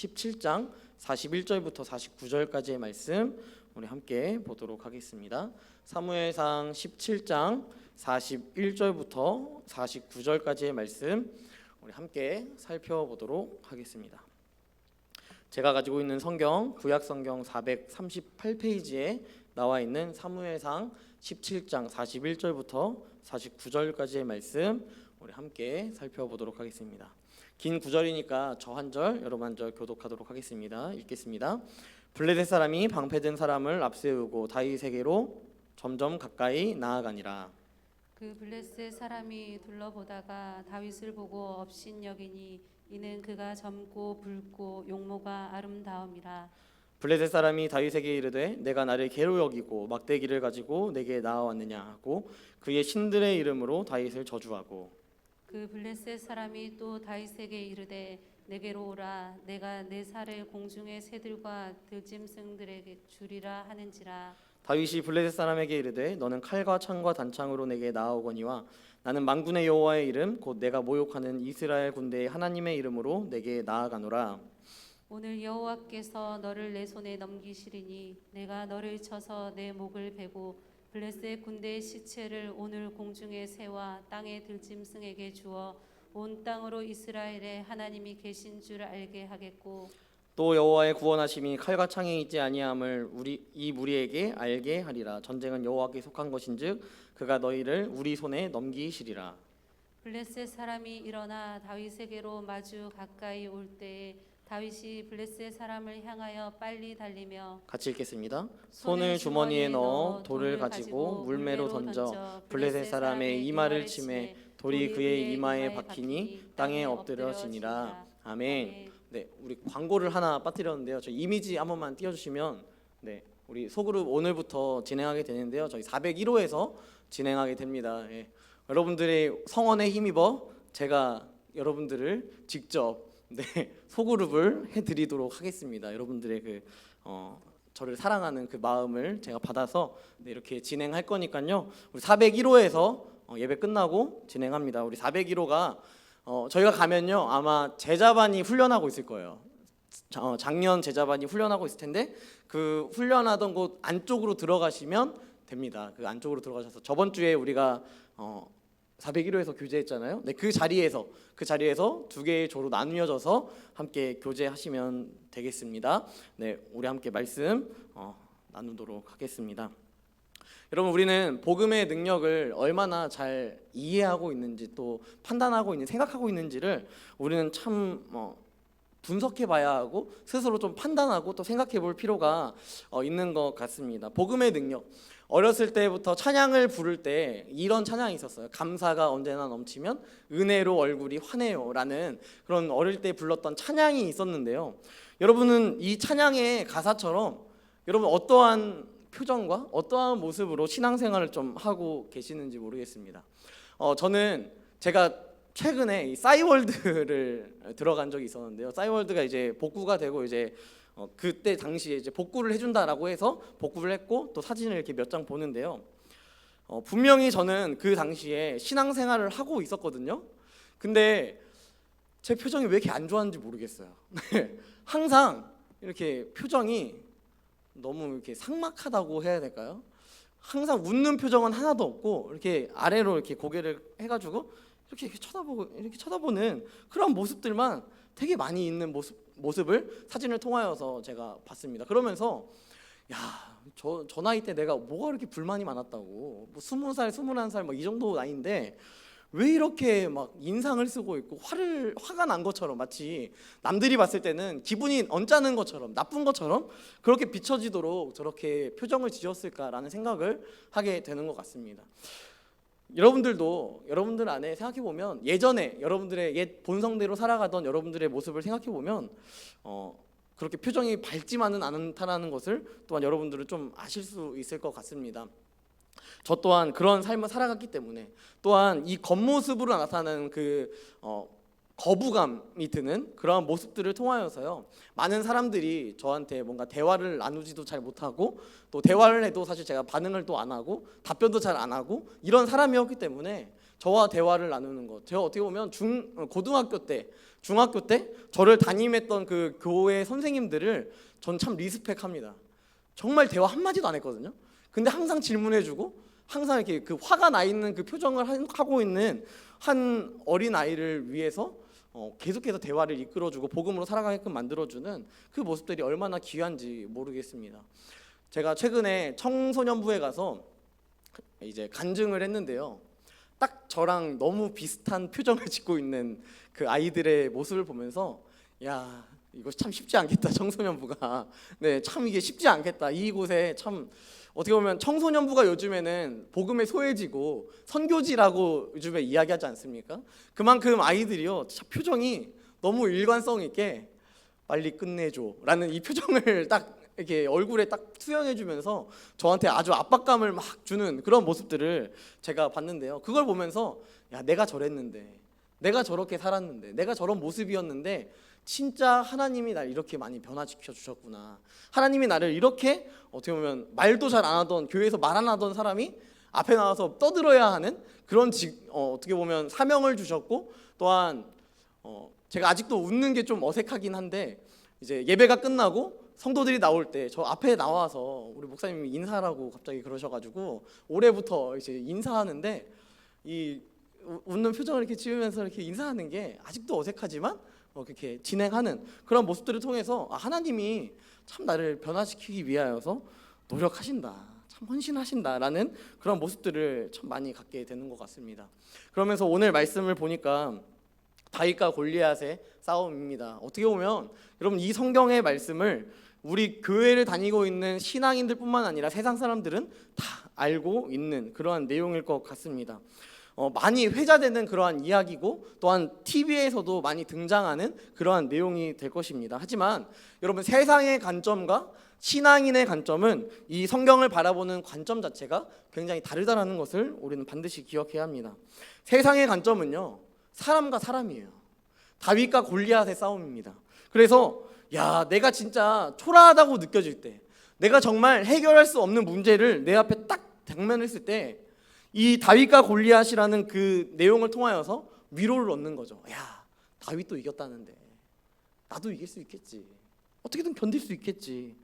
17장 41절부터 49절까지의 말씀 우리 함께 보도록 하겠습니다. 사무엘상 17장 41절부터 49절까지의 말씀 우리 함께 살펴보도록 하겠습니다. 제가 가지고 있는 성경 구약성경 438페이지에 나와 있는 사무엘상 17장 41절부터 49절까지의 말씀 우리 함께 살펴보도록 하겠습니다. 긴 구절이니까 저 한 절, 여러분 한 절 교독하도록 하겠습니다. 읽겠습니다. 블레셋 사람이 방패든 사람을 앞세우고 다윗에게로 점점 가까이 나아가니라. 그 블레셋 사람이 둘러보다가 다윗을 보고 업신여기니 이는 그가 젊고 붉고 용모가 아름다움이라. 블레셋 사람이 다윗에게 이르되 내가 나를 개로 여기고 막대기를 가지고 내게 나아왔느냐 하고 그의 신들의 이름으로 다윗을 저주하고. 그 블레셋 사람이 또 다윗에게 이르되 내게로 오라. 내가 내 살을 공중의 새들과 들짐승들에게 주리라 하는지라. 다윗이 블레셋 사람에게 이르되 너는 칼과 창과 단창으로 내게 나아오거니와 나는 만군의 여호와의 이름 곧 내가 모욕하는 이스라엘 군대의 하나님의 이름으로 내게 나아가노라. 오늘 여호와께서 너를 내 손에 넘기시리니 내가 너를 쳐서 내 목을 베고 블레셋 군대의 시체를 오늘 공중의 새와 땅의 들짐승에게 주어 온 땅으로 이스라엘의 하나님이 계신 줄 알게 하겠고 또 여호와의 구원하심이 칼과 창에 있지 아니함을 이 무리에게 알게 하리라. 전쟁은 여호와께 속한 것인즉 그가 너희를 우리 손에 넘기시리라. 블레셋 사람이 일어나 다윗에게로 마주 가까이 올 때에 다윗이 블레셋 사람을 향하여 빨리 달리며 같이 읽겠습니다. 손을 주머니에 넣어 돌을 가지고 물매로 던져 블레셋 사람의 이마를 치매 돌이 그의 이마에 박히니 땅에 엎드려지니라. 아멘. 네, 우리 광고를 하나 빠뜨렸는데요. 저희 이미지 한 번만 띄워주시면 네, 우리 소그룹 오늘부터 진행하게 되는데요. 저희 401호에서 진행하게 됩니다. 예. 여러분들의 성원에 힘입어 제가 여러분들을 직접 소그룹을 해드리도록 하겠습니다. 여러분들의 저를 사랑하는 그 마음을 제가 받아서 이렇게 진행할 거니까요. 우리 401호에서 예배 끝나고 진행합니다. 우리 401호가 저희가 가면요 아마 제자반이 훈련하고 있을 거예요. 작년 제자반이 훈련하고 있을 텐데 그 훈련하던 곳 안쪽으로 들어가시면 됩니다. 그 안쪽으로 들어가셔서 저번 주에 우리가 401호에서 교제했잖아요. 네, 그 자리에서 두 개의 조로 나누어져서 함께 교제하시면 되겠습니다. 네, 우리 함께 말씀 나누도록 하겠습니다. 여러분, 우리는 복음의 능력을 얼마나 잘 이해하고 있는지 또 판단하고 있는 생각하고 있는지를 우리는 참 분석해봐야 하고 스스로 좀 판단하고 또 생각해볼 필요가 있는 것 같습니다. 복음의 능력. 어렸을 때부터 찬양을 부를 때 이런 찬양이 있었어요. 감사가 언제나 넘치면 은혜로 얼굴이 환해요라는 그런 어릴 때 불렀던 찬양이 있었는데요. 여러분은 이 찬양의 가사처럼 여러분 어떠한 표정과 어떠한 모습으로 신앙생활을 좀 하고 계시는지 모르겠습니다. 저는 제가 최근에 이 싸이월드를 들어간 적이 있었는데요. 싸이월드가 이제 복구가 되고 이제 그때 당시에 이제 복구를 해준다라고 해서 복구를 했고 또 사진을 이렇게 몇 장 보는데요. 분명히 저는 그 당시에 신앙생활을 하고 있었거든요. 근데 제 표정이 왜 이렇게 안 좋았는지 모르겠어요. 항상 이렇게 표정이 너무 이렇게 삭막하다고 해야 될까요? 항상 웃는 표정은 하나도 없고 이렇게 아래로 이렇게 고개를 해가지고 이렇게 쳐다보는 그런 모습들만 되게 많이 있는 모습을 사진을 통하여서 제가 봤습니다. 그러면서 저 나이 때 내가 뭐가 이렇게 불만이 많았다고 20살, 21살 이 정도 나이인데 왜 이렇게 막 인상을 쓰고 있고 화가 난 것처럼 마치 남들이 봤을 때는 기분이 언짢은 것처럼 나쁜 것처럼 그렇게 비춰지도록 저렇게 표정을 지었을까라는 생각을 하게 되는 것 같습니다. 여러분들도 여러분들 안에 생각해보면 예전에 여러분들의 옛 본성대로 살아가던 여러분들의 모습을 생각해보면 그렇게 표정이 밝지만은 않다라는 것을 또한 여러분들은 좀 아실 수 있을 것 같습니다. 저 또한 그런 삶을 살아갔기 때문에 또한 이 겉모습으로 나타나는 그 거부감이 드는 그러한 모습들을 통하여서요 많은 사람들이 저한테 뭔가 대화를 나누지도 잘 못하고 또 대화를 해도 사실 제가 반응을 또 안 하고 답변도 잘 안 하고 이런 사람이었기 때문에 저와 대화를 나누는 것. 제가 어떻게 보면 고등학교 때, 중학교 때 저를 담임했던 그 교회 선생님들을 전 참 리스펙합니다. 정말 대화 한마디도 안 했거든요. 근데 항상 질문해주고 항상 이렇게 그 화가 나 있는 그 표정을 하고 있는 한 어린 아이를 위해서 계속해서 대화를 이끌어주고 복음으로 살아가게끔 만들어주는 그 모습들이 얼마나 귀한지 모르겠습니다. 제가 최근에 청소년부에 가서 이제 간증을 했는데요. 딱 저랑 너무 비슷한 표정을 짓고 있는 그 아이들의 모습을 보면서 야, 이거 참 쉽지 않겠다. 청소년부가 네, 참 이게 쉽지 않겠다. 이곳에 참 어떻게 보면 청소년부가 요즘에는 복음에 소외지고 선교지라고 요즘에 이야기하지 않습니까? 그만큼 아이들이요, 참 표정이 너무 일관성 있게 빨리 끝내줘라는 이 표정을 딱 이렇게 얼굴에 딱 투영해주면서 저한테 아주 압박감을 막 주는 그런 모습들을 제가 봤는데요. 그걸 보면서 야, 내가 저랬는데, 내가 저렇게 살았는데, 내가 저런 모습이었는데 진짜 하나님이 날 이렇게 많이 변화시켜 주셨구나. 하나님이 나를 이렇게 어떻게 보면 말도 잘 안 하던, 교회에서 말 안 하던 사람이 앞에 나와서 떠들어야 하는 그런 어떻게 보면 사명을 주셨고, 또한 제가 아직도 웃는 게 좀 어색하긴 한데 이제 예배가 끝나고 성도들이 나올 때 저 앞에 나와서 우리 목사님이 인사라고 갑자기 그러셔가지고 올해부터 이제 인사하는데 이 웃는 표정을 이렇게 지으면서 이렇게 인사하는 게 아직도 어색하지만 그렇게 진행하는 그런 모습들을 통해서 하나님이 참 나를 변화시키기 위하여서 노력하신다, 참 헌신하신다라는 그런 모습들을 참 많이 갖게 되는 것 같습니다. 그러면서 오늘 말씀을 보니까 다윗과 골리앗의 싸움입니다. 어떻게 보면 여러분 이 성경의 말씀을 우리 교회를 다니고 있는 신앙인들뿐만 아니라 세상 사람들은 다 알고 있는 그러한 내용일 것 같습니다. 많이 회자되는 그러한 이야기고 또한 TV에서도 많이 등장하는 그러한 내용이 될 것입니다. 하지만 여러분 세상의 관점과 신앙인의 관점은 이 성경을 바라보는 관점 자체가 굉장히 다르다는 것을 우리는 반드시 기억해야 합니다. 세상의 관점은요, 사람과 사람이에요. 다윗과 골리앗의 싸움입니다. 그래서 야, 내가 진짜 초라하다고 느껴질 때, 내가 정말 해결할 수 없는 문제를 내 앞에 딱 당면했을 때 이 다윗과 골리앗이라는 그 내용을 통하여서 위로를 얻는 거죠. 야, 다윗도 이겼다는데 나도 이길 수 있겠지. 어떻게든 견딜 수 있겠지.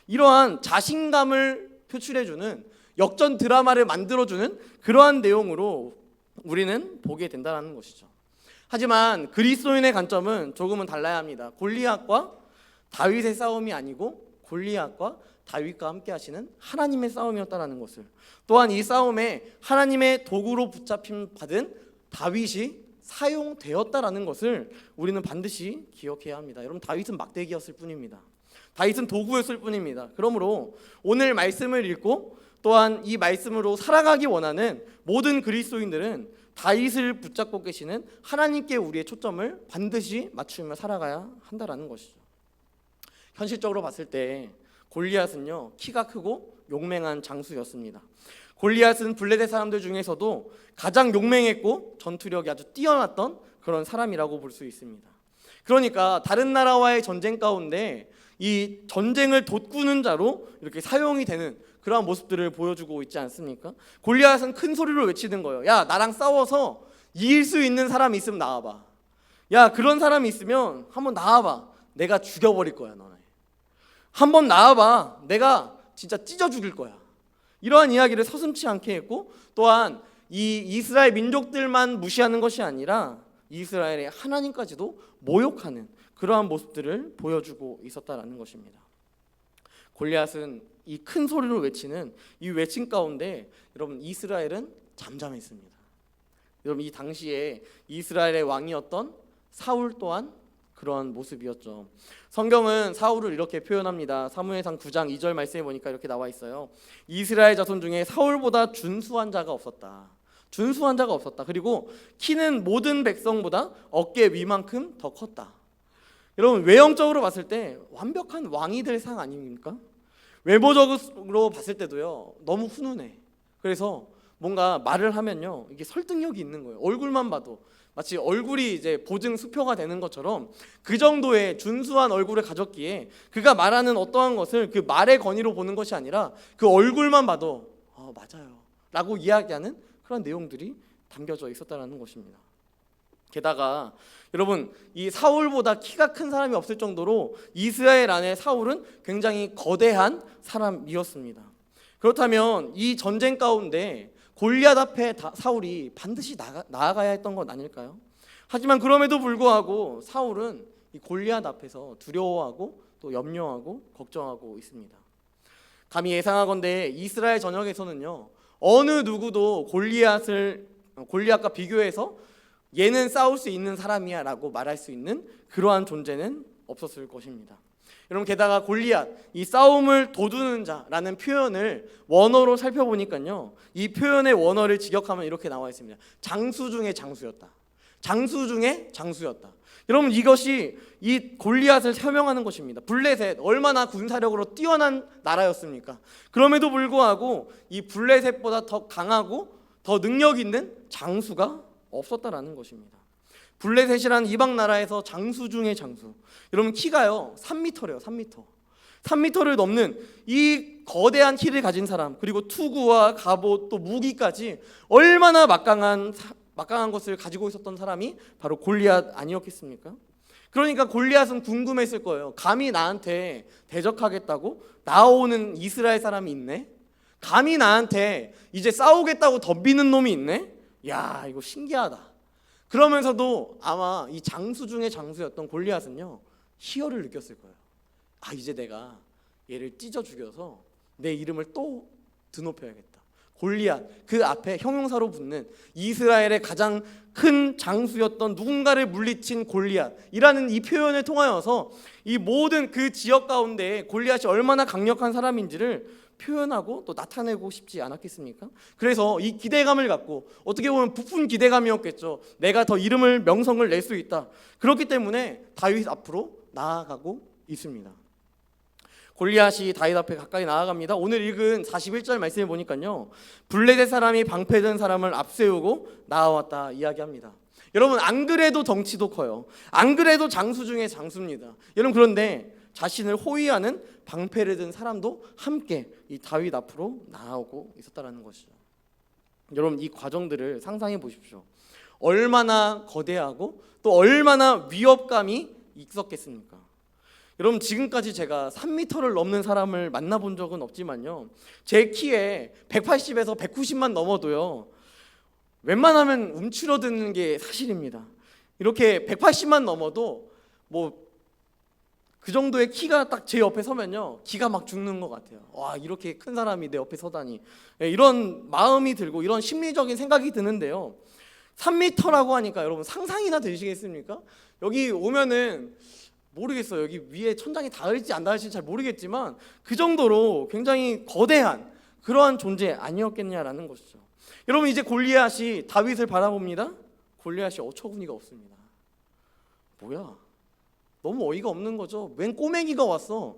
이러한 자신감을 표출해주는 역전 드라마를 만들어주는 그러한 내용으로 우리는 보게 된다는 것이죠. 하지만 그리스도인의 관점은 조금은 달라야 합니다. 골리앗과 다윗의 싸움이 아니고 골리앗과 다윗과 함께 하시는 하나님의 싸움이었다는 것을, 또한 이 싸움에 하나님의 도구로 붙잡힘 받은 다윗이 사용되었다라는 것을 우리는 반드시 기억해야 합니다. 여러분, 다윗은 막대기였을 뿐입니다. 다윗은 도구였을 뿐입니다. 그러므로 오늘 말씀을 읽고 또한 이 말씀으로 살아가기 원하는 모든 그리스도인들은 다윗을 붙잡고 계시는 하나님께 우리의 초점을 반드시 맞추며 살아가야 한다라는 것이죠. 현실적으로 봤을 때 골리앗은요, 키가 크고 용맹한 장수였습니다. 골리앗은 블레셋 사람들 중에서도 가장 용맹했고 전투력이 아주 뛰어났던 그런 사람이라고 볼 수 있습니다. 그러니까 다른 나라와의 전쟁 가운데 이 전쟁을 돋구는 자로 이렇게 사용이 되는 그러한 모습들을 보여주고 있지 않습니까? 골리앗은 큰 소리로 외치는 거예요. 야, 나랑 싸워서 이길 수 있는 사람이 있으면 나와봐. 야, 그런 사람이 있으면 한번 나와봐. 내가 죽여버릴 거야, 너네. 한번 나와봐. 내가 진짜 찢어 죽일 거야. 이러한 이야기를 서슴지 않게 했고, 또한 이 이스라엘 민족들만 무시하는 것이 아니라 이스라엘의 하나님까지도 모욕하는 그러한 모습들을 보여주고 있었다라는 것입니다. 골리앗은 이 큰 소리로 외치는 이 외침 가운데 여러분 이스라엘은 잠잠했습니다. 여러분 이 당시에 이스라엘의 왕이었던 사울 또한 그러한 모습이었죠. 성경은 사울을 이렇게 표현합니다. 사무엘상 9장 2절 말씀에 보니까 이렇게 나와 있어요. 이스라엘 자손 중에 사울보다 준수한 자가 없었다. 준수한 자가 없었다. 그리고 키는 모든 백성보다 어깨 위만큼 더 컸다. 여러분 외형적으로 봤을 때 완벽한 왕이 될 상 아닙니까? 외모적으로 봤을 때도요, 너무 훈훈해. 그래서 뭔가 말을 하면요, 이게 설득력이 있는 거예요. 얼굴만 봐도 마치 얼굴이 이제 보증 수표가 되는 것처럼 그 정도의 준수한 얼굴을 가졌기에 그가 말하는 어떠한 것을 그 말의 권위로 보는 것이 아니라 그 얼굴만 봐도 맞아요 라고 이야기하는 그런 내용들이 담겨져 있었다라는 것입니다. 게다가 여러분, 이 사울보다 키가 큰 사람이 없을 정도로 이스라엘 안에 사울은 굉장히 거대한 사람이었습니다. 그렇다면 이 전쟁 가운데 골리앗 앞에 사울이 반드시 나아가야 했던 것 아닐까요? 하지만 그럼에도 불구하고 사울은 이 골리앗 앞에서 두려워하고 또 염려하고 걱정하고 있습니다. 감히 예상하건대 이스라엘 전역에서는요, 어느 누구도 골리앗과 비교해서 얘는 싸울 수 있는 사람이야 라고 말할 수 있는 그러한 존재는 없었을 것입니다. 여러분, 게다가 골리앗, 이 싸움을 도두는 자라는 표현을 원어로 살펴보니까요, 이 표현의 원어를 직역하면 이렇게 나와 있습니다. 장수 중에 장수였다. 장수 중에 장수였다. 여러분, 이것이 이 골리앗을 설명하는 것입니다. 블레셋, 얼마나 군사력으로 뛰어난 나라였습니까? 그럼에도 불구하고 이 블레셋보다 더 강하고 더 능력 있는 장수가 없었다라는 것입니다. 블레셋이라는 이방 나라에서 장수 중에 장수. 여러분, 키가요 3m래요. 3m를 넘는 이 거대한 키를 가진 사람, 그리고 투구와 갑옷 또 무기까지 얼마나 막강한 것을 가지고 있었던 사람이 바로 골리앗 아니었겠습니까? 그러니까 골리앗은 궁금했을 거예요. 감히 나한테 대적하겠다고 나오는 이스라엘 사람이 있네? 감히 나한테 이제 싸우겠다고 덤비는 놈이 있네? 야, 이거 신기하다. 그러면서도 아마 이 장수 중에 장수였던 골리앗은요, 희열을 느꼈을 거예요. 아, 이제 내가 얘를 찢어 죽여서 내 이름을 또 드높여야겠다. 골리앗, 그 앞에 형용사로 붙는 이스라엘의 가장 큰 장수였던 누군가를 물리친 골리앗이라는 이 표현을 통하여서 이 모든 그 지역 가운데 골리앗이 얼마나 강력한 사람인지를 표현하고 또 나타내고 싶지 않았겠습니까? 그래서 이 기대감을 갖고, 어떻게 보면 부푼 기대감이었겠죠. 내가 더 명성을 낼 수 있다. 그렇기 때문에 다윗 앞으로 나아가고 있습니다. 골리앗이 다윗 앞에 가까이 나아갑니다. 오늘 읽은 41절 말씀을 보니까요, 블레셋 사람이 방패든 사람을 앞세우고 나아왔다 이야기합니다. 여러분, 안 그래도 덩치도 커요. 안 그래도 장수 중에 장수입니다. 여러분, 그런데 자신을 호위하는 방패를 든 사람도 함께 이 다윗 앞으로 나아오고 있었다는 것이죠. 여러분, 이 과정들을 상상해 보십시오. 얼마나 거대하고 또 얼마나 위협감이 있었겠습니까? 여러분, 지금까지 제가 3m를 넘는 사람을 만나본 적은 없지만요, 제 키에 180에서 190만 넘어도요, 웬만하면 움츠러드는 게 사실입니다. 이렇게 180만 넘어도 뭐 그 정도의 키가 딱 제 옆에 서면요, 기가 막 죽는 것 같아요. 와, 이렇게 큰 사람이 내 옆에 서다니. 이런 마음이 들고 이런 심리적인 생각이 드는데요, 3m라고 하니까 여러분 상상이나 되시겠습니까? 여기 오면은 모르겠어요. 여기 위에 천장이 닿을지 안 닿을지 잘 모르겠지만 그 정도로 굉장히 거대한 그러한 존재 아니었겠냐라는 것이죠. 여러분, 이제 골리앗이 다윗을 바라봅니다. 골리앗이 어처구니가 없습니다. 뭐야? 너무 어이가 없는 거죠. 웬 꼬맹이가 왔어?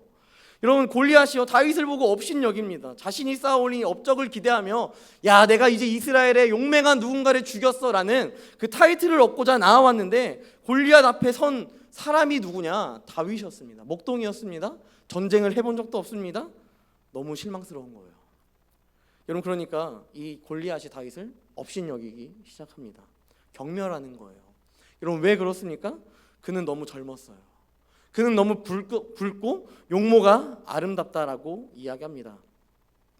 여러분, 골리앗이요 다윗을 보고 업신여깁니다. 자신이 쌓아올린 업적을 기대하며, 야, 내가 이제 이스라엘의 용맹한 누군가를 죽였어라는 그 타이틀을 얻고자 나와왔는데, 골리앗 앞에 선 사람이 누구냐? 다윗이었습니다. 목동이었습니다. 전쟁을 해본 적도 없습니다. 너무 실망스러운 거예요. 여러분, 그러니까 이 골리앗이 다윗을 업신여기기 시작합니다. 경멸하는 거예요. 여러분, 왜 그렇습니까? 그는 너무 젊었어요. 그는 너무 붉고 용모가 아름답다라고 이야기합니다.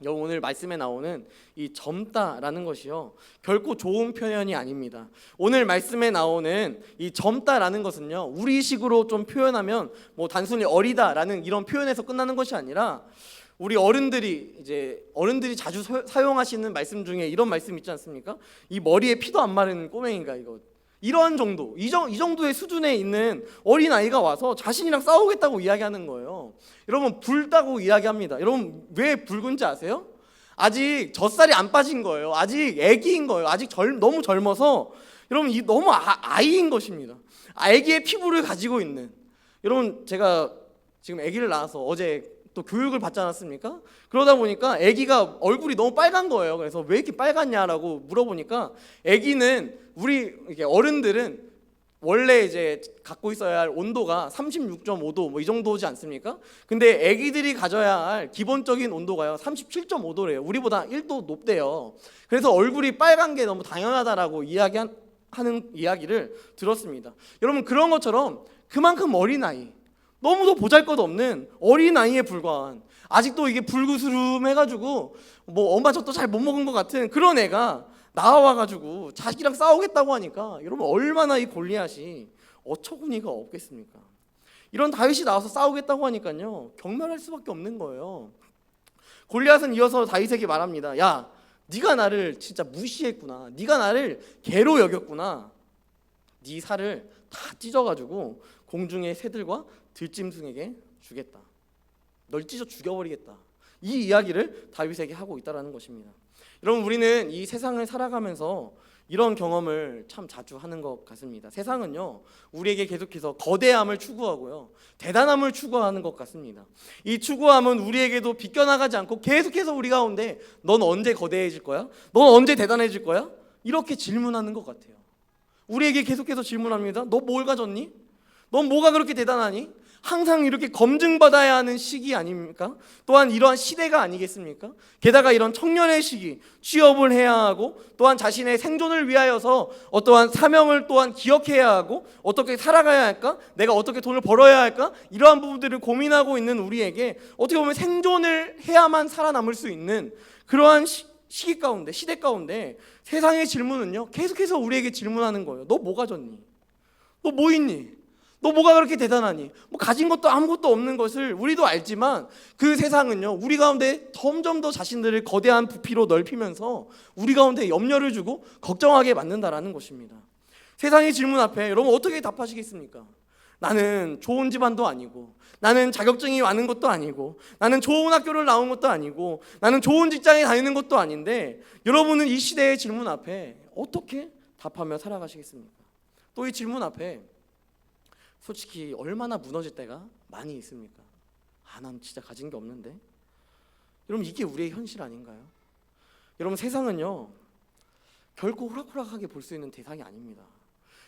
여러분, 오늘 말씀에 나오는 이 젊다라는 것이요, 결코 좋은 표현이 아닙니다. 오늘 말씀에 나오는 이 젊다라는 것은요, 우리식으로 좀 표현하면 뭐 단순히 어리다라는 이런 표현에서 끝나는 것이 아니라, 우리 어른들이 자주 사용하시는 말씀 중에 이런 말씀 있지 않습니까? 이 머리에 피도 안 마른 꼬맹이가 이거. 이러한 정도, 이 정도의 수준에 있는 어린아이가 와서 자신이랑 싸우겠다고 이야기하는 거예요. 여러분, 붉다고 이야기합니다. 여러분, 왜 붉은지 아세요? 아직 젖살이 안 빠진 거예요. 아직 애기인 거예요. 아직 너무 젊어서, 여러분, 너무 아이인 것입니다. 아기의 피부를 가지고 있는. 여러분, 제가 지금 아기를 낳아서 어제 또 교육을 받지 않았습니까? 그러다 보니까 아기가 얼굴이 너무 빨간 거예요. 그래서 왜 이렇게 빨갛냐라고 물어보니까, 아기는 우리 어른들은 원래 이제 갖고 있어야 할 온도가 36.5도 뭐 이 정도지 않습니까? 근데 아기들이 가져야 할 기본적인 온도가요 37.5도래요. 우리보다 1도 높대요. 그래서 얼굴이 빨간 게 너무 당연하다라고 하는 이야기를 들었습니다. 여러분, 그런 것처럼 그만큼 어린아이, 너무도 보잘것없는 어린아이에 불과한, 아직도 이게 불구스름해가지고 뭐 엄마 젖도 잘 못 먹은 것 같은 그런 애가 나와가지고 자식이랑 싸우겠다고 하니까 여러분, 얼마나 이 골리앗이 어처구니가 없겠습니까? 이런 다윗이 나와서 싸우겠다고 하니까요 경멸할 수밖에 없는 거예요. 골리앗은 이어서 다윗에게 말합니다. 야, 네가 나를 진짜 무시했구나. 네가 나를 개로 여겼구나. 네 살을 다 찢어가지고 공중의 새들과 들짐승에게 주겠다. 널 찢어 죽여버리겠다. 이 이야기를 다윗에게 하고 있다는 것입니다. 여러분, 우리는 이 세상을 살아가면서 이런 경험을 참 자주 하는 것 같습니다. 세상은요 우리에게 계속해서 거대함을 추구하고요 대단함을 추구하는 것 같습니다. 이 추구함은 우리에게도 비껴나가지 않고 계속해서 우리 가운데 넌 언제 거대해질 거야? 넌 언제 대단해질 거야? 이렇게 질문하는 것 같아요. 우리에게 계속해서 질문합니다. 너 뭘 가졌니? 넌 뭐가 그렇게 대단하니? 항상 이렇게 검증받아야 하는 시기 아닙니까? 또한 이러한 시대가 아니겠습니까? 게다가 이런 청년의 시기, 취업을 해야 하고 또한 자신의 생존을 위하여서 어떠한 사명을 또한 기억해야 하고 어떻게 살아가야 할까? 내가 어떻게 돈을 벌어야 할까? 이러한 부분들을 고민하고 있는 우리에게 어떻게 보면 생존을 해야만 살아남을 수 있는 그러한 시기 가운데, 시대 가운데 세상의 질문은요 계속해서 우리에게 질문하는 거예요. 너 뭐 가졌니? 너 뭐 있니? 너 뭐가 그렇게 대단하니? 뭐 가진 것도 아무것도 없는 것을 우리도 알지만 그 세상은요 우리 가운데 점점 더 자신들을 거대한 부피로 넓히면서 우리 가운데 염려를 주고 걱정하게 만든다라는 것입니다. 세상의 질문 앞에 여러분 어떻게 답하시겠습니까? 나는 좋은 집안도 아니고, 나는 자격증이 많은 것도 아니고, 나는 좋은 학교를 나온 것도 아니고, 나는 좋은 직장에 다니는 것도 아닌데, 여러분은 이 시대의 질문 앞에 어떻게 답하며 살아가시겠습니까? 또 이 질문 앞에 솔직히 얼마나 무너질 때가 많이 있습니까? 난 진짜 가진 게 없는데. 여러분, 이게 우리의 현실 아닌가요? 여러분, 세상은요 결코 호락호락하게 볼 수 있는 대상이 아닙니다.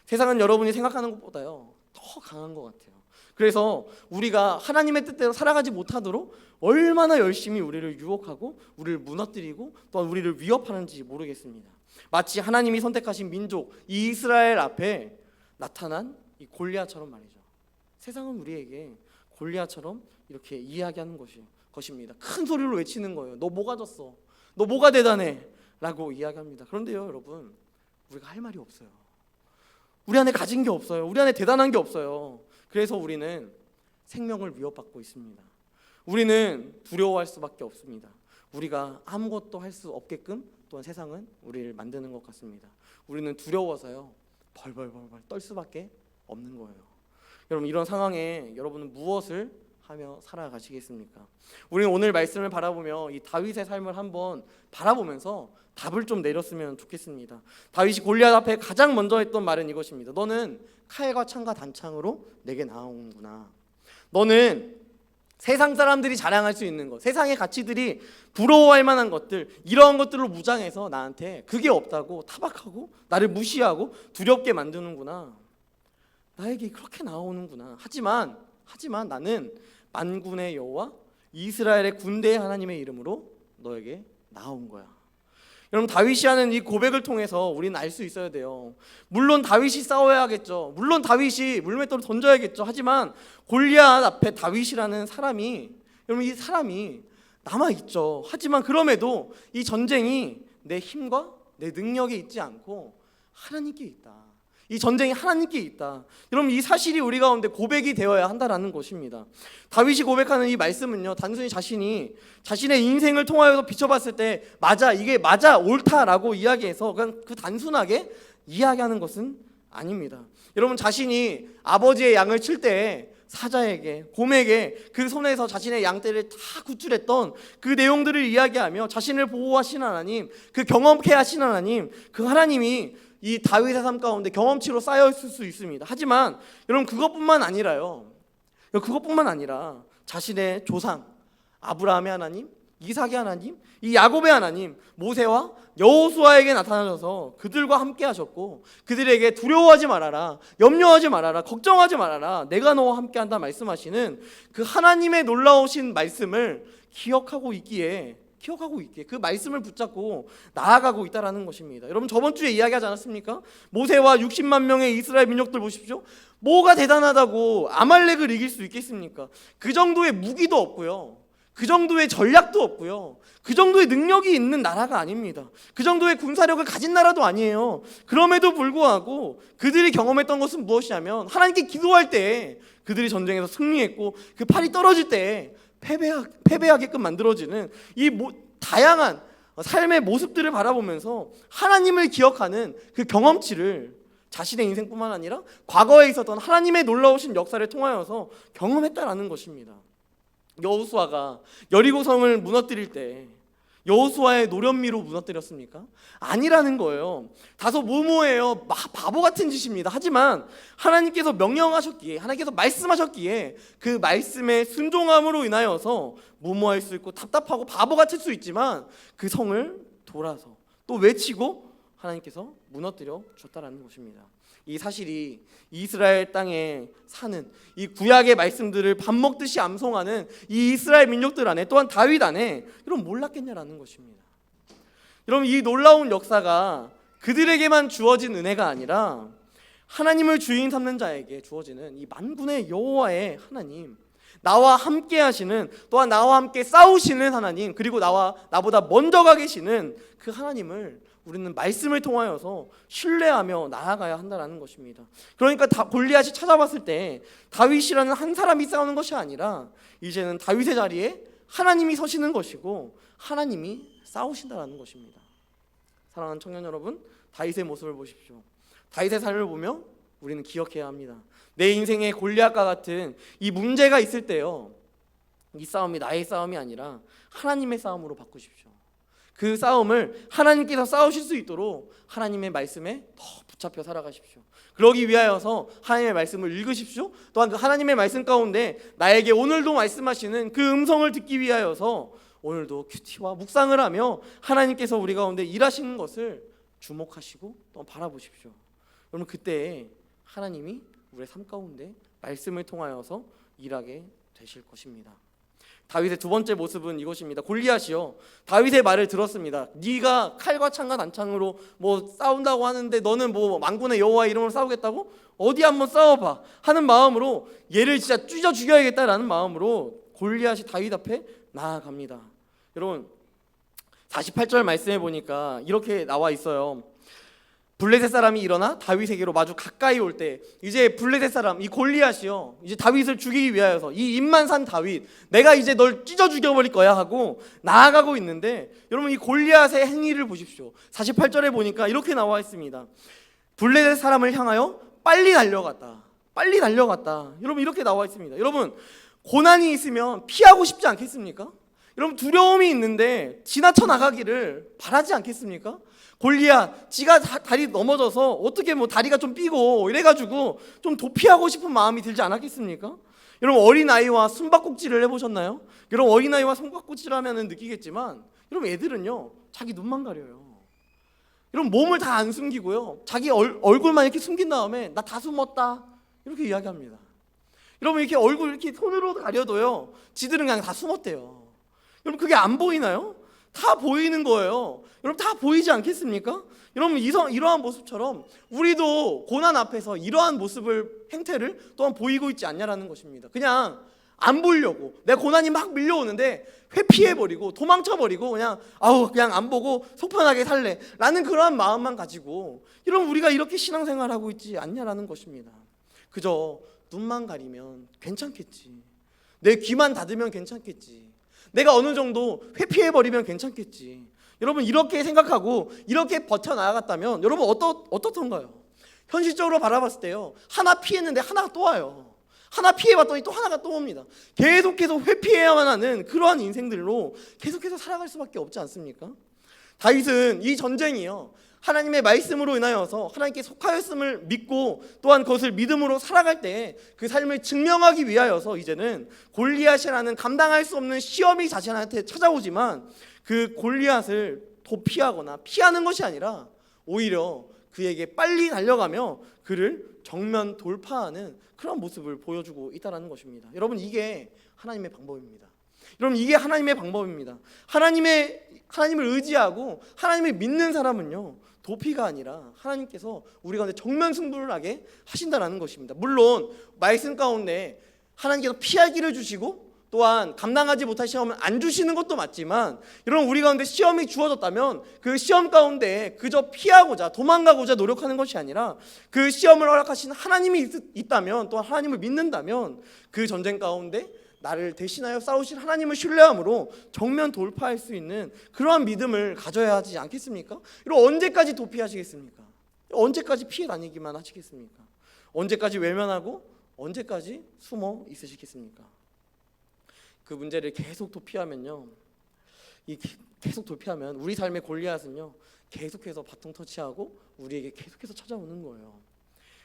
세상은 여러분이 생각하는 것보다요 더 강한 것 같아요. 그래서 우리가 하나님의 뜻대로 살아가지 못하도록 얼마나 열심히 우리를 유혹하고 우리를 무너뜨리고 또한 우리를 위협하는지 모르겠습니다. 마치 하나님이 선택하신 민족 이 이스라엘 앞에 나타난 이 골리앗처럼 말이죠. 세상은 우리에게 골리앗처럼 이렇게 이야기하는 것입니다. 큰 소리로 외치는 거예요. 너 뭐 가졌어? 너 뭐가 대단해? 라고 이야기합니다. 그런데요 여러분, 우리가 할 말이 없어요. 우리 안에 가진 게 없어요. 우리 안에 대단한 게 없어요. 그래서 우리는 생명을 위협받고 있습니다. 우리는 두려워할 수밖에 없습니다. 우리가 아무것도 할 수 없게끔 또한 세상은 우리를 만드는 것 같습니다. 우리는 두려워서요 벌벌벌벌 떨 수밖에 없는 거예요. 여러분, 이런 상황에 여러분은 무엇을 하며 살아가시겠습니까? 우리는 오늘 말씀을 바라보며 이 다윗의 삶을 한번 바라보면서 답을 좀 내렸으면 좋겠습니다. 다윗이 골리앗 앞에 가장 먼저 했던 말은 이것입니다. 너는 칼과 창과 단창으로 내게 나아오는구나. 너는 세상 사람들이 자랑할 수 있는 것, 세상의 가치들이 부러워할 만한 것들, 이러한 것들로 무장해서 나한테 그게 없다고 타박하고 나를 무시하고 두렵게 만드는구나. 나에게 그렇게 나오는구나. 하지만 나는 만군의 여호와 이스라엘의 군대의 하나님의 이름으로 너에게 나온 거야. 여러분, 다윗이 하는 이 고백을 통해서 우리는 알 수 있어야 돼요. 물론 다윗이 싸워야겠죠. 물론 다윗이 물맷돌을 던져야겠죠. 하지만 골리앗 앞에 다윗이라는 사람이, 여러분, 이 사람이 남아있죠. 하지만 그럼에도 이 전쟁이 내 힘과 내 능력에 있지 않고 하나님께 있다. 이 전쟁이 하나님께 있다. 여러분, 이 사실이 우리 가운데 고백이 되어야 한다라는 것입니다. 다윗이 고백하는 이 말씀은요 단순히 자신이 자신의 인생을 통하여서 비춰봤을 때 맞아, 이게 맞아, 옳다라고 이야기해서 그냥 그 단순하게 이야기하는 것은 아닙니다. 여러분, 자신이 아버지의 양을 칠 때 사자에게, 곰에게 그 손에서 자신의 양떼를 다 구출했던 그 내용들을 이야기하며 자신을 보호하신 하나님, 그 경험케 하신 하나님, 그 하나님이 이 다윗의 삶 가운데 경험치로 쌓여 있을 수 있습니다. 하지만 여러분, 그것뿐만 아니라 자신의 조상 아브라함의 하나님, 이삭의 하나님, 이 야곱의 하나님, 모세와 여호수아에게 나타나셔서 그들과 함께 하셨고 그들에게 두려워하지 말아라, 염려하지 말아라, 걱정하지 말아라, 내가 너와 함께 한다 말씀하시는 그 하나님의 놀라우신 말씀을 기억하고 있기에 그 말씀을 붙잡고 나아가고 있다라는 것입니다. 여러분, 저번 주에 이야기하지 않았습니까? 모세와 60만 명의 이스라엘 민족들 보십시오. 뭐가 대단하다고 아말렉을 이길 수 있겠습니까? 그 정도의 무기도 없고요, 그 정도의 전략도 없고요, 그 정도의 능력이 있는 나라가 아닙니다. 그 정도의 군사력을 가진 나라도 아니에요. 그럼에도 불구하고 그들이 경험했던 것은 무엇이냐면 하나님께 기도할 때 그들이 전쟁에서 승리했고 그 팔이 떨어질 때 패배하게끔 만들어지는 이 다양한 삶의 모습들을 바라보면서 하나님을 기억하는 그 경험치를 자신의 인생뿐만 아니라 과거에 있었던 하나님의 놀라우신 역사를 통하여서 경험했다라는 것입니다. 여호수아가 여리고성을 무너뜨릴 때 여호수아의 노련미로 무너뜨렸습니까? 아니라는 거예요. 다소 무모해요. 바보 같은 짓입니다. 하지만 하나님께서 명령하셨기에, 하나님께서 말씀하셨기에 그 말씀에 순종함으로 인하여서 무모할 수 있고 답답하고 바보 같을 수 있지만 그 성을 돌아서 또 외치고 하나님께서 무너뜨려 주셨다라는 것입니다. 이 사실이 이스라엘 땅에 사는 이 구약의 말씀들을 밥 먹듯이 암송하는 이 이스라엘 민족들 안에, 또한 다윗 안에 여러분 몰랐겠냐라는 것입니다. 여러분, 이 놀라운 역사가 그들에게만 주어진 은혜가 아니라 하나님을 주인 삼는 자에게 주어지는 이 만군의 여호와의 하나님, 나와 함께 하시는, 또한 나와 함께 싸우시는 하나님, 그리고 나보다 먼저 가 계시는 그 하나님을 우리는 말씀을 통하여서 신뢰하며 나아가야 한다는 것입니다. 그러니까 골리앗이 찾아봤을 때 다윗이라는 한 사람이 싸우는 것이 아니라 이제는 다윗의 자리에 하나님이 서시는 것이고 하나님이 싸우신다는 것입니다. 사랑하는 청년 여러분, 다윗의 모습을 보십시오. 다윗의 삶을 보며 우리는 기억해야 합니다. 내 인생에 골리앗과 같은 이 문제가 있을 때요, 이 싸움이 나의 싸움이 아니라 하나님의 싸움으로 바꾸십시오. 그 싸움을 하나님께서 싸우실 수 있도록 하나님의 말씀에 더 붙잡혀 살아가십시오. 그러기 위하여서 하나님의 말씀을 읽으십시오. 또한 그 하나님의 말씀 가운데 나에게 오늘도 말씀하시는 그 음성을 듣기 위하여서 오늘도 큐티와 묵상을 하며 하나님께서 우리 가운데 일하시는 것을 주목하시고 또 바라보십시오. 여러분, 그때 하나님이 우리의 삶 가운데 말씀을 통하여서 일하게 되실 것입니다. 다윗의 두 번째 모습은 이것입니다. 골리앗이요, 다윗의 말을 들었습니다. 네가 칼과 창과 난창으로 싸운다고 하는데 너는 만군의 여호와 이름으로 싸우겠다고? 어디 한번 싸워봐 하는 마음으로 얘를 진짜 찢어 죽여야겠다라는 마음으로 골리앗이 다윗 앞에 나아갑니다. 여러분, 48절 말씀해 보니까 이렇게 나와 있어요. 블레셋 사람이 일어나 다윗에게로 마주 가까이 올 때 이제 블레셋 사람, 이 골리앗이요, 이제 다윗을 죽이기 위하여서 이 입만 산 다윗, 내가 이제 널 찢어 죽여버릴 거야 하고 나아가고 있는데, 여러분 이 골리앗의 행위를 보십시오. 48절에 보니까 이렇게 나와 있습니다. 블레셋 사람을 향하여 빨리 달려갔다. 여러분 이렇게 나와 있습니다. 여러분, 고난이 있으면 피하고 싶지 않겠습니까? 여러분, 두려움이 있는데 지나쳐 나가기를 바라지 않겠습니까? 골리앗, 지가 다리 넘어져서 어떻게 다리가 좀 삐고 이래가지고 좀 도피하고 싶은 마음이 들지 않았겠습니까? 여러분, 어린아이와 숨바꼭질을 해보셨나요? 여러분, 어린아이와 숨바꼭질 하면 느끼겠지만 여러분, 애들은요 자기 눈만 가려요. 여러분, 몸을 다 안 숨기고요, 자기 얼굴만 이렇게 숨긴 다음에 나 다 숨었다 이렇게 이야기합니다. 여러분, 이렇게 얼굴 이렇게 손으로 가려도요 지들은 그냥 다 숨었대요. 여러분, 그게 안 보이나요? 다 보이는 거예요. 여러분, 다 보이지 않겠습니까? 여러분, 이러한 모습처럼 우리도 고난 앞에서 이러한 행태를 또한 보이고 있지 않냐라는 것입니다. 그냥 안 보려고, 내 고난이 막 밀려오는데 회피해버리고 도망쳐버리고 그냥 안 보고 속 편하게 살래 라는 그러한 마음만 가지고 여러분, 우리가 이렇게 신앙생활하고 있지 않냐라는 것입니다. 그저 눈만 가리면 괜찮겠지, 내 귀만 닫으면 괜찮겠지, 내가 어느 정도 회피해버리면 괜찮겠지. 여러분, 이렇게 생각하고 이렇게 버텨나갔다면 여러분 어떻던가요? 현실적으로 바라봤을 때요, 하나 피했는데 하나가 또 와요. 하나 피해봤더니 또 하나가 또 옵니다. 계속해서 회피해야만 하는 그러한 인생들로 계속해서 살아갈 수밖에 없지 않습니까? 다윗은 이 전쟁이요, 하나님의 말씀으로 인하여서 하나님께 속하였음을 믿고 또한 그것을 믿음으로 살아갈 때 그 삶을 증명하기 위하여서 이제는 골리앗이라는 감당할 수 없는 시험이 자신한테 찾아오지만 그 골리앗을 도피하거나 피하는 것이 아니라 오히려 그에게 빨리 달려가며 그를 정면 돌파하는 그런 모습을 보여주고 있다는 것입니다. 여러분, 이게 하나님의 방법입니다. 여러분, 이게 하나님의 방법입니다. 하나님을 의지하고 하나님을 믿는 사람은요, 도피가 아니라 하나님께서 우리 가운데 정면 승부를 하게 하신다는 것입니다. 물론 말씀 가운데 하나님께서 피할 길을 주시고 또한 감당하지 못할 시험을 안 주시는 것도 맞지만, 여러분, 우리 가운데 시험이 주어졌다면 그 시험 가운데 그저 피하고자 도망가고자 노력하는 것이 아니라 그 시험을 허락하신 하나님이 있다면, 또 하나님을 믿는다면 그 전쟁 가운데 나를 대신하여 싸우실 하나님을 신뢰함으로 정면 돌파할 수 있는 그러한 믿음을 가져야 하지 않겠습니까? 그리고 언제까지 도피하시겠습니까? 언제까지 피해 다니기만 하시겠습니까? 언제까지 외면하고 언제까지 숨어 있으시겠습니까? 그 문제를 계속 도피하면요, 계속 도피하면 우리 삶의 골리앗은요 계속해서 바통 터치하고 우리에게 계속해서 찾아오는 거예요.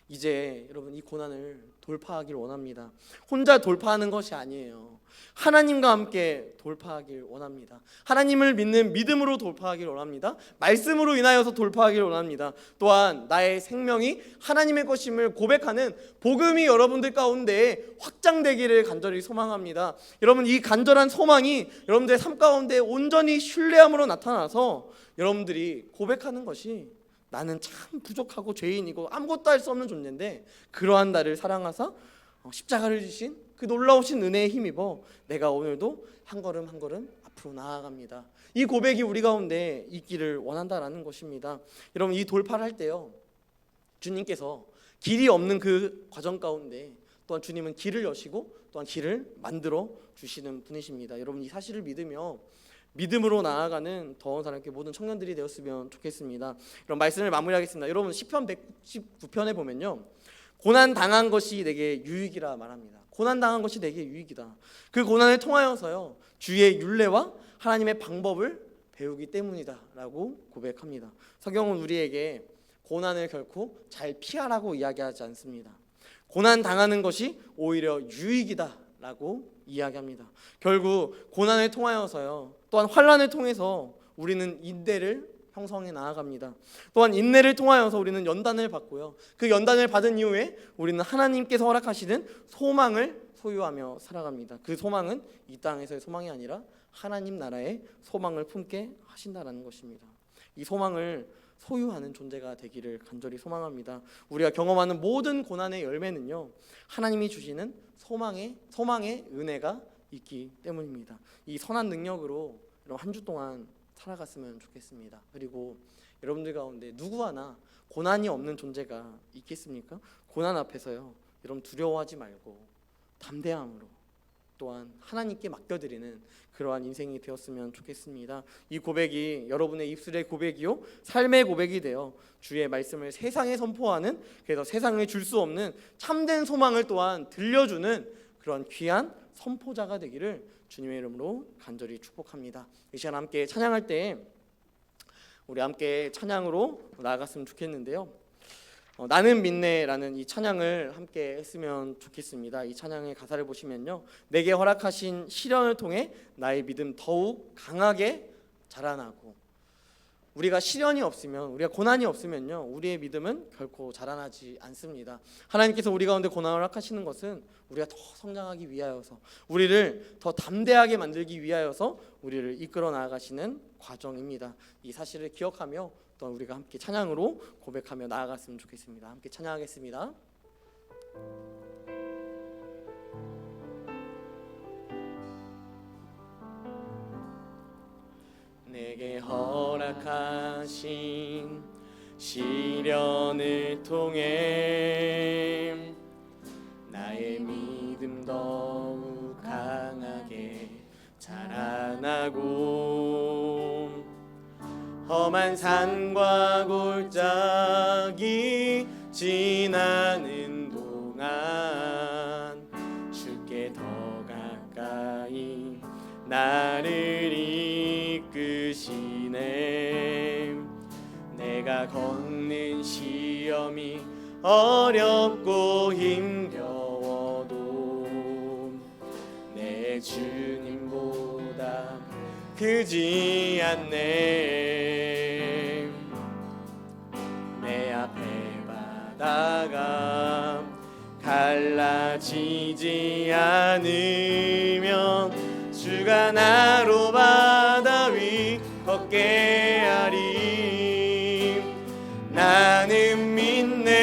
이제 여러분, 이 고난을 돌파하길 원합니다. 혼자 돌파하는 것이 아니에요. 하나님과 함께 돌파하길 원합니다. 하나님을 믿는 믿음으로 돌파하길 원합니다. 말씀으로 인하여서 돌파하길 원합니다. 또한 나의 생명이 하나님의 것임을 고백하는 복음이 여러분들 가운데 확장되기를 간절히 소망합니다. 여러분, 이 간절한 소망이 여러분들의 삶 가운데 온전히 신뢰함으로 나타나서 여러분들이 고백하는 것이 나는 참 부족하고 죄인이고 아무것도 할 수 없는 존재인데 그러한 나를 사랑하사 십자가를 지신 그 놀라우신 은혜에 힘입어 내가 오늘도 한 걸음 한 걸음 앞으로 나아갑니다. 이 고백이 우리 가운데 있기를 원한다라는 것입니다. 여러분, 이 돌파를 할 때요, 주님께서 길이 없는 그 과정 가운데 또한 주님은 길을 여시고 또한 길을 만들어 주시는 분이십니다. 여러분, 이 사실을 믿으며 믿음으로 나아가는 더운 사람께 모든 청년들이 되었으면 좋겠습니다. 이런 말씀을 마무리하겠습니다. 여러분, 시편 119편에 보면요, 고난 당한 것이 내게 유익이라 말합니다. 고난 당한 것이 내게 유익이다. 그 고난을 통하여서요 주의 율례와 하나님의 방법을 배우기 때문이다라고 고백합니다. 성경은 우리에게 고난을 결코 잘 피하라고 이야기하지 않습니다. 고난 당하는 것이 오히려 유익이다라고 이야기합니다. 결국 고난을 통하여서요, 또한 환난을 통해서 우리는 인내를 형성해 나아갑니다. 또한 인내를 통하여서 우리는 연단을 받고요, 그 연단을 받은 이후에 우리는 하나님께서 허락하시는 소망을 소유하며 살아갑니다. 그 소망은 이 땅에서의 소망이 아니라 하나님 나라의 소망을 품게 하신다는 것입니다. 이 소망을 소유하는 존재가 되기를 간절히 소망합니다. 우리가 경험하는 모든 고난의 열매는요, 하나님이 주시는 소망의 은혜가 있기 때문입니다. 이 선한 능력으로 한 주 동안 살아갔으면 좋겠습니다. 그리고 여러분들 가운데 누구 하나 고난이 없는 존재가 있겠습니까? 고난 앞에서요, 여러분 두려워하지 말고 담대함으로 또한 하나님께 맡겨드리는 그러한 인생이 되었으면 좋겠습니다. 이 고백이 여러분의 입술의 고백이요 삶의 고백이 되어 주의 말씀을 세상에 선포하는, 그래서 세상에 줄 수 없는 참된 소망을 또한 들려주는 그런 귀한 선포자가 되기를 주님의 이름으로 간절히 축복합니다. 이 시간 함께 찬양할 때 우리 함께 찬양으로 나아갔으면 좋겠는데요, 나는 믿네라는 이 찬양을 함께 했으면 좋겠습니다. 이 찬양의 가사를 보시면요, 내게 허락하신 시련을 통해 나의 믿음 더욱 강하게 자라나고, 우리가 시련이 없으면, 우리가 고난이 없으면요, 우리의 믿음은 결코 자라나지 않습니다. 하나님께서 우리 가운데 고난을 허락하시는 것은 우리가 더 성장하기 위하여서, 우리를 더 담대하게 만들기 위하여서 우리를 이끌어 나아가시는 과정입니다. 이 사실을 기억하며 또 우리가 함께 찬양으로 고백하며 나아갔으면 좋겠습니다. 함께 찬양하겠습니다. 내게 허락하신 시련을 통해 나의 믿음 더욱 강하게 자라나고, 험한 산과 골짜기 지나는 동안 주께 더 가까이 나를 이끄시네. 내가 걷는 시험이 어렵고 힘겨워도 내 주님보다 크지 않네. 내 앞에 바다가 갈라지지 않으면 주가 나로 바다 위 걷게 하리. 나는 믿네.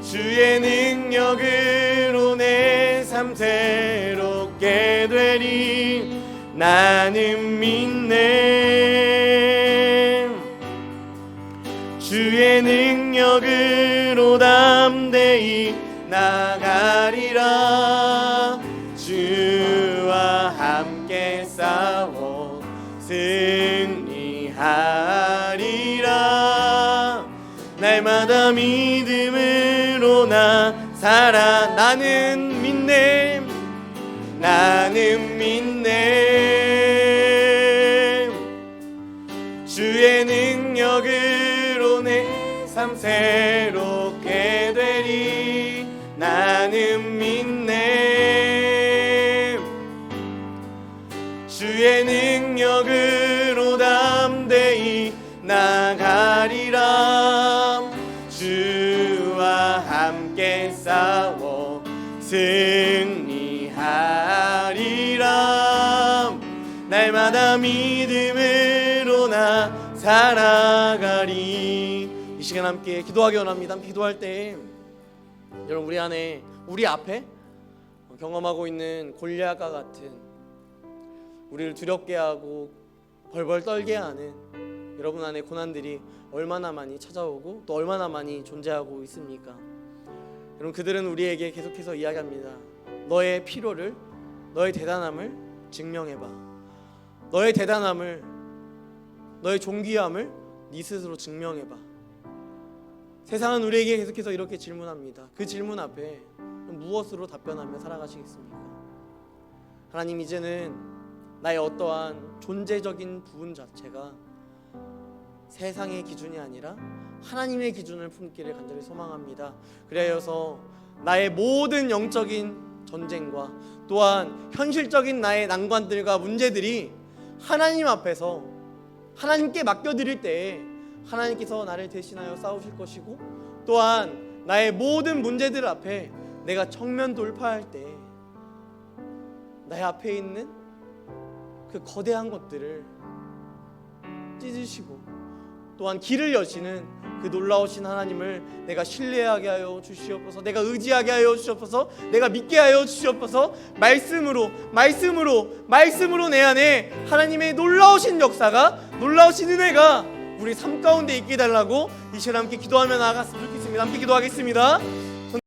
주의 능력으로 내 삶 새롭게 되리. 나는 믿네. 주의 능력으로 담대히 나가리라. 주와 함께 싸워 승리하리라. 날마다 믿음으로 나 살아. 나는 믿네. 나는 믿네. 주의 능력으로 내 삶 새롭게 되리. 나는 믿네. 주의 능력으로 담대히 나가리라. 주와 함께 싸워 승리하리라. 날마다 믿음으로 나 살아가리. 이 시간 함께 기도하기 원합니다. 함께 기도할 때 여러분 우리 안에, 우리 앞에 경험하고 있는 골리앗과 같은, 우리를 두렵게 하고 벌벌 떨게 하는 여러분 안에 고난들이 얼마나 많이 찾아오고 또 얼마나 많이 존재하고 있습니까? 여러분 그들은 우리에게 계속해서 이야기합니다. 너의 필요를, 너의 대단함을 증명해봐. 너의 대단함을, 너의 존귀함을 네 스스로 증명해봐. 세상은 우리에게 계속해서 이렇게 질문합니다. 그 질문 앞에 무엇으로 답변하며 살아가시겠습니까? 하나님, 이제는 나의 어떠한 존재적인 부분 자체가 세상의 기준이 아니라 하나님의 기준을 품기를 간절히 소망합니다. 그래서 나의 모든 영적인 전쟁과 또한 현실적인 나의 난관들과 문제들이 하나님 앞에서 하나님께 맡겨드릴 때에 하나님께서 나를 대신하여 싸우실 것이고, 또한 나의 모든 문제들 앞에 내가 정면 돌파할 때 나의 앞에 있는 그 거대한 것들을 찢으시고 또한 길을 여시는 그 놀라우신 하나님을 내가 신뢰하게 하여 주시옵소서. 내가 의지하게 하여 주시옵소서. 내가 믿게 하여 주시옵소서. 말씀으로 내 안에 하나님의 놀라우신 역사가, 놀라우신 은혜가 우리 삶 가운데 있게 해달라고 이 시간 함께 기도하며 나아갔으면 좋겠습니다. 함께 기도하겠습니다.